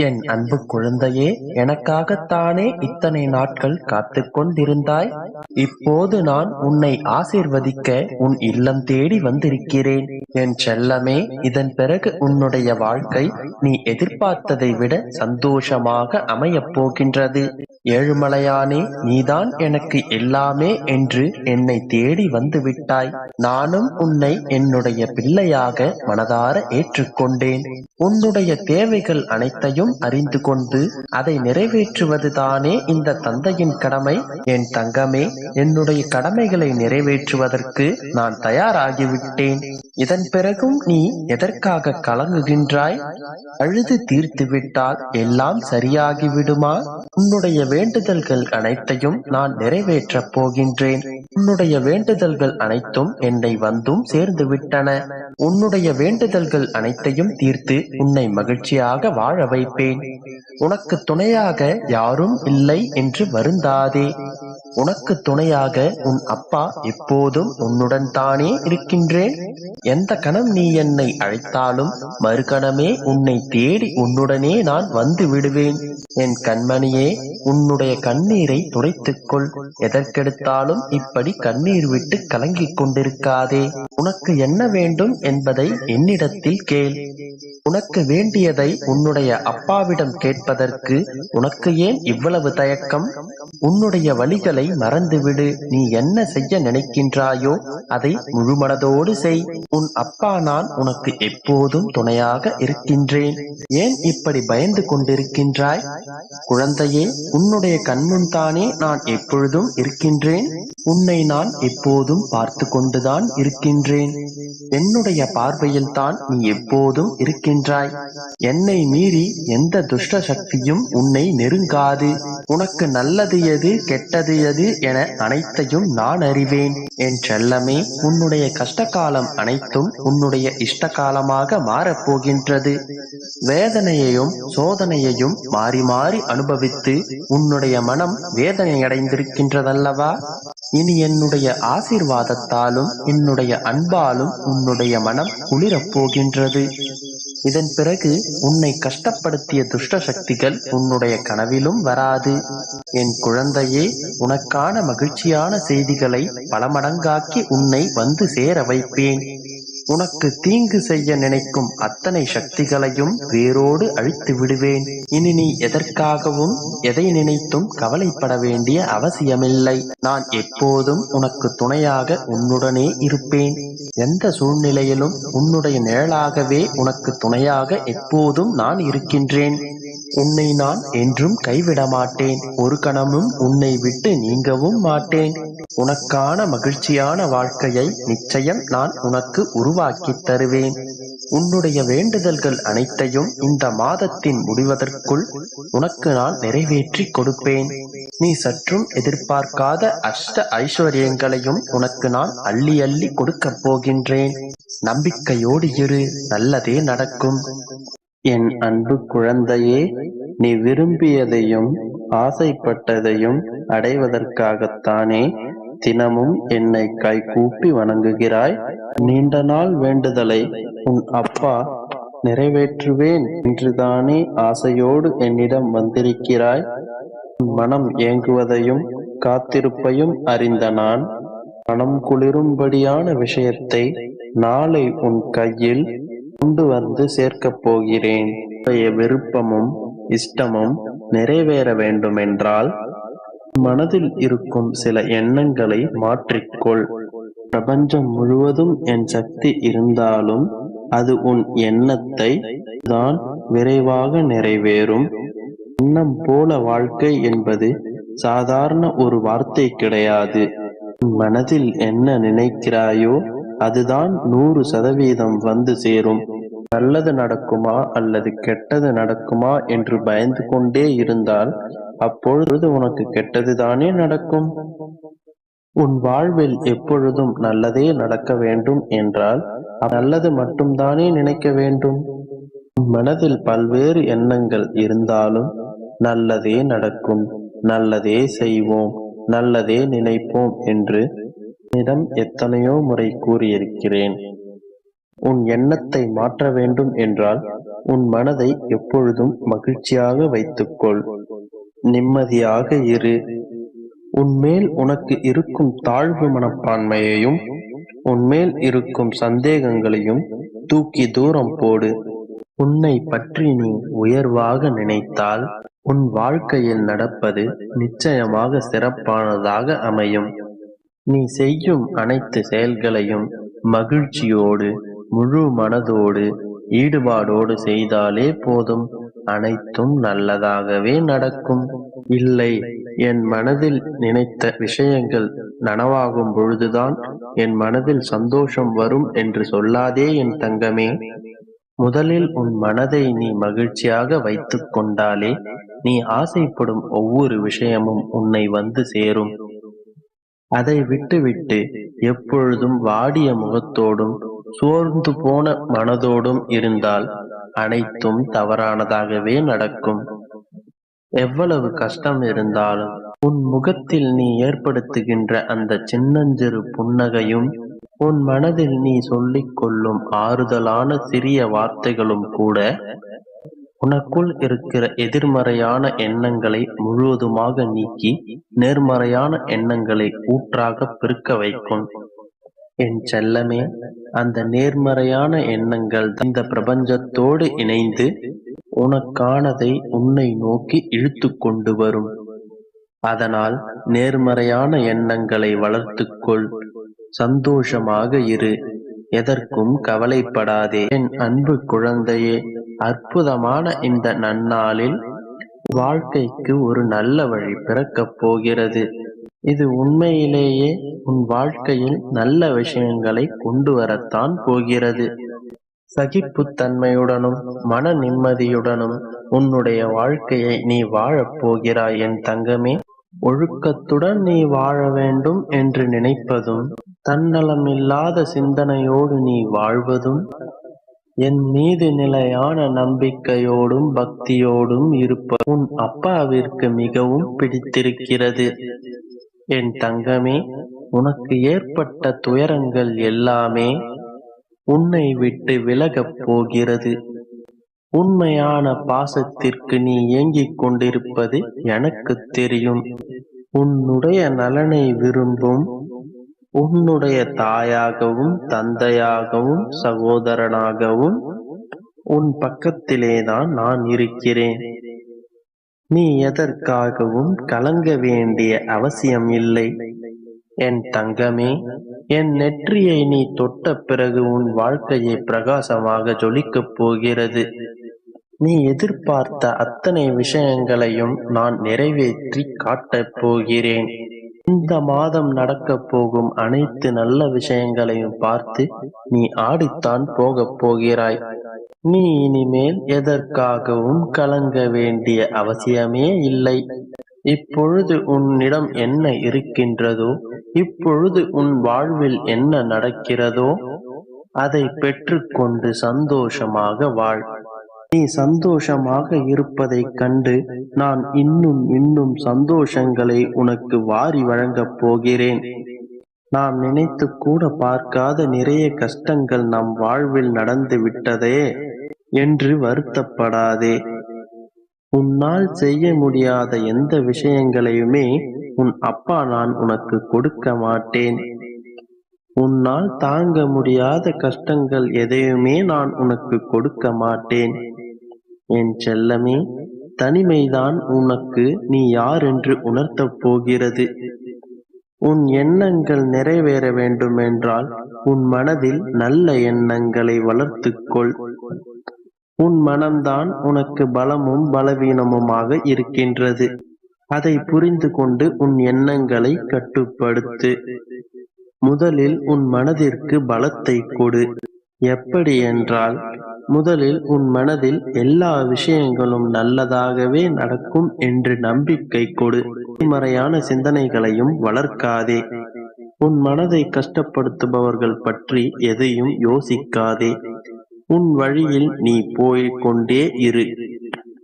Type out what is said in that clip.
என் அன்பு குழந்தையே, எனக்காகத்தானே இத்தனை நாட்கள் காத்து கொண்டிருந்தாய்? இப்போது நான் உன்னை ஆசீர்வதிக்க உன் இல்லம் தேடி வந்திருக்கிறேன். என் செல்லமே, இதன் பிறகு உன்னுடைய வாழ்க்கை நீ எதிர்பார்த்ததை விட சந்தோஷமாக அமையப் போகின்றது. ஏழுமலையானே, நீதான் எனக்கு எல்லாமே என்று என்னை தேடி வந்து விட்டாய். நானும் உன்னை என்னுடைய பிள்ளையாக மனதார ஏற்றுக்கொண்டேன். உன்னுடைய தேவைகள் அனைத்தையும் அறிந்து கொண்டு அதை நிறைவேற்றுவதுதானே இந்த தந்தையின் கடமை. என் தங்கமே, என்னுடைய கடமைகளை நிறைவேற்றுவதற்கு நான் தயாராகிவிட்டேன். இதன் பிறகும் நீ எதற்காக கலங்குகின்றாய்? அழுது தீர்த்து விட்டால் எல்லாம் சரியாகிவிடுமா? உன்னுடைய வேண்டுதல்கள் அனைத்தையும் நான் நிறைவேற்றப் போகின்றேன். உன்னுடைய வேண்டுதல்கள் அனைத்தும் என்னை வந்தும் சேர்ந்து விட்டன. உன்னுடைய வேண்டுதல்கள் அனைத்தையும் தீர்த்து உன்னை மகிழ்ச்சியாக வாழ வைப்பேன். உனக்கு துணையாக யாரும் இல்லை என்று வருந்தாதே. உனக்கு துணையாக உன் அப்பா எப்போதும் உன்னுடன் தானே இருக்கின்றேன். எந்த கணம் நீ என்னை அழைத்தாலும் மறுகணமே உன்னை தேடி உன்னுடனே நான் வந்து விடுவேன். என் கண்மணியே, உன்னுடைய கண்ணீரை துடைத்துக்கொள். எதற்கெடுத்தாலும் இப்படி கண்ணீர் விட்டு கலங்கிக் கொண்டிருக்காதே. உனக்கு என்ன வேண்டும் என்பதை என்னிடத்தில் கேள். உனக்கு வேண்டியதை உன்னுடைய அப்பாவிடம் கேட்பதற்கு உனக்கு ஏன் இவ்வளவு தயக்கம்? உன்னுடைய வழிகளை மறந்துவிடு. நீ என்ன செய்ய நினைக்கின்றாயோ அதை முழுமனதோடு செய். உன் அப்பா நான் உனக்கு எப்போதும் துணையாக இருக்கின்றேன். ஏன் இப்படி பயந்து கொண்டிருக்கின்றாய்? குழந்தையே, உன்னுடைய கண்முன் தானே நான் எப்பொழுதும் இருக்கின்றேன். உன்னை நான் எப்போதும் பார்த்து கொண்டுதான் இருக்கின்றேன். என்னுடைய பார்வையில் தான் நீ எப்போதும் இருக்கின்றாய். என்னை மீறி எந்த துஷ்ட சக்தியும் உன்னை நெருங்காது. உனக்கு நல்லது எது கெட்டது எது என அனைத்தையும் நான் அறிவேன். என் செல்லமே, உன்னுடைய கஷ்டகாலம் அனைத்தும் உன்னுடைய இஷ்ட காலமாக மாறப்போகின்றது. வேதனையையும் சோதனையையும் மாறி மாறி அனுபவித்து உன்னுடைய மனம் வேதனையடைந்திருக்கின்றதல்லவா? இனி என்னுடைய ஆசீர்வாதத்தாலும் என்னுடைய அன்பாலும் உன்னுடைய மனம் குளிரப் போகின்றது. இதன் பிறகு உன்னை கஷ்டப்படுத்திய துஷ்ட சக்திகள் உன்னுடைய கனவிலும் வராது. என் குழந்தையே, உனக்கான மகிழ்ச்சியான செய்திகளை பல மடங்காக்கி உன்னை வந்து சேர வைப்பேன். உனக்கு தீங்கு செய்ய நினைக்கும் அத்தனை சக்திகளையும் வேரோடு அழித்து விடுவேன். இனி நீ எதற்காகவும் எதை நினைத்தும் கவலைப்பட வேண்டிய அவசியமில்லை. நான் எப்போதும் உனக்கு துணையாக உன்னுடனே இருப்பேன். எந்த சூழ்நிலையிலும் உன்னுடைய நிழலாகவே உனக்கு துணையாக எப்போதும் நான் இருக்கின்றேன். உன்னை நான் என்றும் கைவிட மாட்டேன். ஒரு கணமும் உன்னை விட்டு நீங்கவும் மாட்டேன். உனக்கான மகிழ்ச்சியான வாழ்க்கையை நிச்சயம் நான் உனக்கு உருவாக்கி தருவேன். உன்னுடைய வேண்டுதல்கள் அனைத்தையும் இந்த மாதத்தின் முடிவதற்குள் உனக்கு நான் நிறைவேற்றி கொடுப்பேன். நீ சற்றும் எதிர்பார்க்காத அஷ்ட ஐஸ்வர்யங்களையும் உனக்கு நான் அள்ளி அள்ளி கொடுக்கப் போகின்றேன். நம்பிக்கையோடு இரு, நல்லதே நடக்கும். என் அன்பு குழந்தையே, நீ விரும்பியதையும் ஆசைப்பட்டதையும் அடைவதற்காகத்தானே தினமும் என்னை கைகூப்பி வணங்குகிறாய். நீண்ட நாள் வேண்டுதலை உன் அப்பா நிறைவேற்றுவேன் என்றுதானே ஆசையோடு என்னிடம் வந்திருக்கிறாய். உன் மனம் ஏங்குவதையும் காத்திருப்பையும் அறிந்த நான் மனம் குளிரும்படியான விஷயத்தை நாளை உன் கையில் கொண்டு வந்து சேர்க்கப் போகிறேன். விருப்பமும் இஷ்டமும் நிறைவேற வேண்டுமென்றால் மனதில் இருக்கும் சில எண்ணங்களை மாற்றிக்கொள். பிரபஞ்சம் முழுவதும் என் சக்தி இருந்தாலும் அது உன் எண்ணத்தை தான் விரைவாக நிறைவேறும். எண்ணம் போல வாழ்க்கை என்பது சாதாரண ஒரு வார்த்தை கிடையாது. மனதில் என்ன நினைக்கிறாயோ அதுதான் 100% வந்து சேரும். நல்லது நடக்குமா அல்லது கெட்டது நடக்குமா என்று பயந்து கொண்டே இருந்தால் அப்பொழுது உனக்கு கெட்டது தானே நடக்கும். உன் வாழ்வில் எப்பொழுதும் நல்லதே நடக்க வேண்டும் என்றால் நல்லது மட்டும்தானே நினைக்க வேண்டும். மனதில் பல்வேறு எண்ணங்கள் இருந்தாலும் நல்லதே நடக்கும், நல்லதே செய்வோம், நல்லதே நினைப்போம் என்று என்னிடம் எத்தனையோ முறை கூறியிருக்கிறேன். உன் எண்ணத்தை மாற்ற வேண்டும் என்றால் உன் மனதை எப்பொழுதும் மகிழ்ச்சியாக வைத்துக்கொள். நிம்மதியாக இரு. உன்மேல் உனக்கு இருக்கும் தாழ்வு மனப்பான்மையையும் உன்மேல் இருக்கும் சந்தேகங்களையும் தூக்கி தூரம் போடு. உன்னை பற்றி நீ உயர்வாக நினைத்தால் உன் வாழ்க்கையில் நடப்பது நிச்சயமாக சிறப்பானதாக அமையும். நீ செய்யும் அனைத்து செயல்களையும் மகிழ்ச்சியோடு, முழு மனதோடு, ஈடுபாடோடு செய்தாலே போதும். அனைத்தும் நல்லதாகவே நடக்கும். இல்லை, என் மனதில் நினைத்த விஷயங்கள் நனவாகும் பொழுதுதான் என் மனதில் சந்தோஷம் வரும் என்று சொல்லாதே என் தங்கமே. முதலில் உன் மனதை நீ மகிழ்ச்சியாக வைத்துக் கொண்டாலே நீ ஆசைப்படும் ஒவ்வொரு விஷயமும் உன்னை வந்து சேரும். அதை விட்டுவிட்டு எப்பொழுதும் வாடிய முகத்தோடும் சோர்ந்து போன மனதோடும் இருந்தால் அனைத்தும் தவறானதாகவே நடக்கும். எவ்வளவு கஷ்டம் இருந்தாலும் உன் முகத்தில் நீ ஏற்படுத்துகின்ற அந்த சின்னஞ்சிறு புன்னகையும் உன் மனதில் நீ சொல்லிக் கொள்ளும் ஆறுதலான சிறிய வார்த்தைகளும் கூட உனக்குள் இருக்கிற எதிர்மறையான எண்ணங்களை முழுவதுமாக நீக்கி நேர்மறையான எண்ணங்களை ஊற்றாக பெருக்க வைக்கும். என் செல்லமே, அந்த நேர்மறையான எண்ணங்கள் இந்த பிரபஞ்சத்தோடு இணைந்து உனக்கானதை உன்னை நோக்கி இழுத்து கொண்டு வரும். அதனால் நேர்மறையான எண்ணங்களை வளர்த்துக்கொள். சந்தோஷமாக இரு. எதற்கும் கவலைப்படாதே. என் அன்பு குழந்தையே, அற்புதமான இந்த நன்னாளில் வாழ்க்கைக்கு ஒரு நல்ல வழி பிறக்கப் போகிறது. இது உண்மையிலேயே உன் வாழ்க்கையில் நல்ல விஷயங்களை கொண்டு வரத்தான் போகிறது. சகிப்புத்தன்மையுடனும் மன நிம்மதியுடனும் உன்னுடைய வாழ்க்கையை நீ வாழப் போகிறாய் என் தங்கமே. ஒழுக்கத்துடன் நீ வாழ வேண்டும் என்று நினைப்பதும், தன்னலமில்லாத சிந்தனையோடு நீ வாழ்வதும், என் மீது நிலையான நம்பிக்கையோடும் பக்தியோடும் இருப்ப உன் அப்பாவிற்கு மிகவும் பிடித்திருக்கிறது. என் தங்கமே, உனக்கு ஏற்பட்ட துயரங்கள் எல்லாமே உன்னை விட்டு விலகப் போகிறது. உண்மையான பாசத்திற்கு நீ ஏங்கிக் கொண்டிருப்பது எனக்கு தெரியும். உன்னுடைய நலனை விரும்பும் உன்னுடைய தாயாகவும் தந்தையாகவும் சகோதரனாகவும் உன் பக்கத்திலேதான் நான் இருக்கிறேன். நீ எதற்காகவும் கலங்க வேண்டிய அவசியம் இல்லை என் தங்கமே. என் நெற்றியை நீ தொட்ட பிறகு உன் வாழ்க்கையை பிரகாசமாக ஜொலிக்கப் போகிறது. நீ எதிர்பார்த்த அத்தனை விஷயங்களையும் நான் நிறைவேற்றி காட்டப் போகிறேன். இந்த மாதம் நடக்கப் போகும் அனைத்து நல்ல விஷயங்களையும் பார்த்து நீ ஆடித்தான் போகப் போகிறாய். நீ இனிமேல் எதற்காகவும் கலங்க வேண்டிய அவசியமே இல்லை. இப்பொழுது உன்னிடம் என்ன இருக்கின்றதோ, இப்பொழுது உன் வாழ்வில் என்ன நடக்கிறதோ அதை பெற்றுக்கொண்டு சந்தோஷமாக வாழ். நீ சந்தோஷமாக இருப்பதைக் கண்டு நான் இன்னும் இன்னும் சந்தோஷங்களை உனக்கு வாரி வழங்கப் போகிறேன். நாம் நினைத்து கூட பார்க்காத நிறைய கஷ்டங்கள் நம் வாழ்வில் நடந்து விட்டதே என்று வருத்தப்படாதே. உன்னால் செய்ய முடியாத எந்த விஷயங்களையுமே உன் அப்பா நான் உனக்கு கொடுக்க மாட்டேன். உன்னால் தாங்க முடியாத கஷ்டங்கள் எதையுமே நான் உனக்கு கொடுக்க மாட்டேன். என் செல்லமே, தனிமைதான் உனக்கு நீ யார் என்று உணர்த்தப் போகிறது. உன் எண்ணங்கள் நிறைவேற வேண்டுமென்றால் உன் மனதில் நல்ல எண்ணங்களை வளர்த்துக்கொள். உன் மனம்தான் உனக்கு பலமும் பலவீனமுமாக இருக்கின்றது. அதை புரிந்து கொண்டு உன் எண்ணங்களை கட்டுப்படுத்து. முதலில் உன் மனதிற்கு பலத்தை கொடு. எப்படி என்றால், முதலில் உன் மனதில் எல்லா விஷயங்களும் நல்லதாகவே நடக்கும் என்று நம்பிக்கை கொடு. எதிர்மறையான சிந்தனைகளையும் வளர்க்காதே. உன் மனதை கஷ்டப்படுத்துபவர்கள் பற்றி எதையும் யோசிக்காதே. உன் வழியில் நீ போய்கொண்டே இரு.